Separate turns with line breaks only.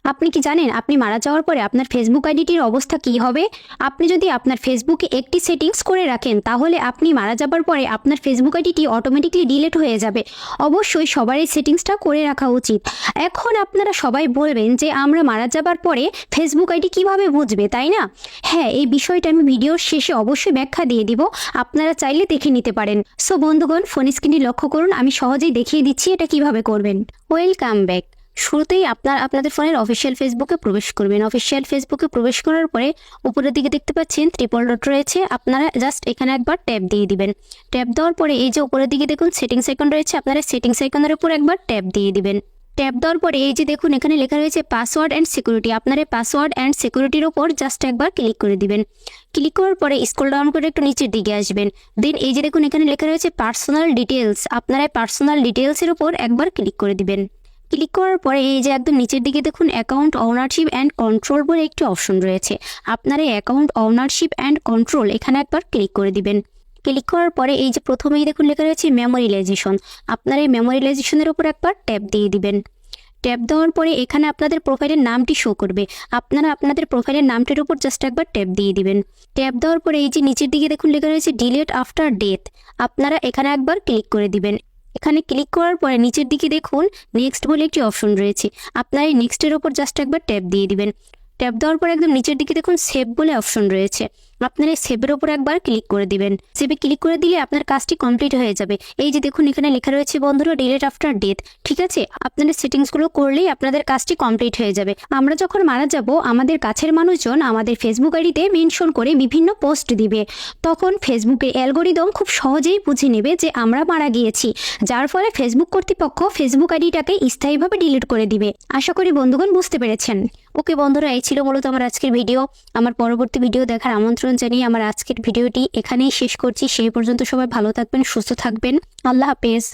আপনি কি জানেন আপনি মারা যাওয়ার পরে আপনার ফেসবুক আইডিটির অবস্থা কী হবে? আপনি যদি আপনার ফেসবুকে একটি সেটিংস করে রাখেন তাহলে আপনি মারা যাবার পরে আপনার ফেসবুক আইডিটি অটোমেটিকলি ডিলিট হয়ে যাবে। অবশ্যই সবার এই সেটিংসটা করে রাখা উচিত। এখন আপনারা সবাই বলবেন যে আমরা মারা যাবার পরে ফেসবুক আইডি কিভাবে বুঝবে, তাই না? হ্যাঁ, এই বিষয়টা আমি ভিডিওর শেষে অবশ্যই ব্যাখ্যা দিয়ে দিব, আপনারা চাইলে দেখে নিতে পারেন। সো বন্ধুগণ, ফোন স্ক্রিনটি লক্ষ্য করুন, আমি সহজেই দেখিয়ে দিচ্ছি এটা কিভাবে করবেন। Welcome back. শুরুতেই আপনাদের ফোনের অফিসিয়াল ফেসবুকে প্রবেশ করবেন। অফিসিয়াল ফেসবুকে প্রবেশ করার পরে উপরের দিকে দেখতে পাচ্ছেন ট্রিপল ডট রয়েছে, আপনারা জাস্ট এখানে একবার ট্যাপ দিয়ে দিবেন। ট্যাপ দেওয়ার পরে এই যে উপরের দিকে দেখুন সেটিংস আইকন রয়েছে, আপনারা সেটিংস আইকনের উপর একবার ট্যাপ দিয়ে দিবেন। ট্যাপ দেওয়ার পরে এই যে দেখুন এখানে লেখা রয়েছে পাসওয়ার্ড অ্যান্ড সিকিউরিটি, আপনারা পাসওয়ার্ড অ্যান্ড সিকিউরিটির ওপর জাস্ট একবার ক্লিক করে দিবেন। ক্লিক করার পরে স্ক্রল ডাউন করে একটু নিচের দিকে আসবেন। দেন এই যে দেখুন এখানে লেখা রয়েছে পার্সোনাল ডিটেলস, আপনারা পার্সোনাল ডিটেলসের ওপর একবার ক্লিক করে দিবেন। ক্লিক করার পরে এই যে একদম নিচের দিকে দেখুন অ্যাকাউন্ট ওনারশিপ অ্যান্ড কন্ট্রোল বলে একটি অপশন রয়েছে, আপনারা অ্যাকাউন্ট ওনারশিপ অ্যান্ড কন্ট্রোল এখানে একবার ক্লিক করে দিবেন। ক্লিক করার পরে এই যে প্রথমেই দেখুন লেখা রয়েছে মেমোরিলাইজেশন, আপনারা এই মেমোরিলাইজেশনের উপর একবার ট্যাপ দিয়ে দিবেন। ট্যাপ দেওয়ার পরে এখানে আপনাদের প্রোফাইলের নামটি শো করবে, আপনারা আপনাদের প্রোফাইলের নামটির উপর জাস্ট একবার ট্যাপ দিয়ে দিবেন। ট্যাপ দেওয়ার পরে এই যে নিচের দিকে দেখুন লেখা রয়েছে ডিলিট আফটার ডেথ, আপনারা এখানে একবার ক্লিক করে দিবেন। এখানে ক্লিক করার পরে নিচের দিকে দেখুন নেক্সট বলে একটি অপশন রয়েছে, আপনারা এই নেক্সটের ওপর জাস্ট একবার ট্যাপ দিয়ে দিবেন। ট্যাপ দেওয়ার পরে একদম নিচের দিকে দেখুন সেভ বলে অপশন রয়েছে, আপনারা এই সেভের ওপর একবার ক্লিক করে দিবেন। সেভে ক্লিক করে দিলে আপনার কাজটি কমপ্লিট হয়ে যাবে। এই যে দেখুন এখানে লেখা রয়েছে বন্ধুরা ডিলিট আফটার ডেথ, ঠিক আছে? আপনাদের সেটিংসগুলো করলেই আপনাদের কাজটি কমপ্লিট হয়ে যাবে। আমরা যখন মারা যাব আমাদের কাছের মানুষজন আমাদের ফেসবুক আইডিতে মেনশন করে বিভিন্ন পোস্ট দিবে, তখন ফেসবুকের অ্যালগোরিদম খুব সহজেই বুঝে নেবে যে আমরা মারা গিয়েছি, যার ফলে ফেসবুক কর্তৃপক্ষ ফেসবুক আইডিটাকে স্থায়ীভাবে ডিলিট করে দিবে। আশা করি বন্ধুগণ বুঝতে পেরেছেন। ওকে বন্ধুরা, এই ছিল মূলত আমার আজকের ভিডিও। আমার পরবর্তী ভিডিও দেখার আমন্ত্রণ জানিয়ে আমার আজকের ভিডিওটি এখানেই শেষ করছি। সেই পর্যন্ত সবাই ভালো থাকবেন, সুস্থ থাকবেন। আল্লাহ হাফেজ।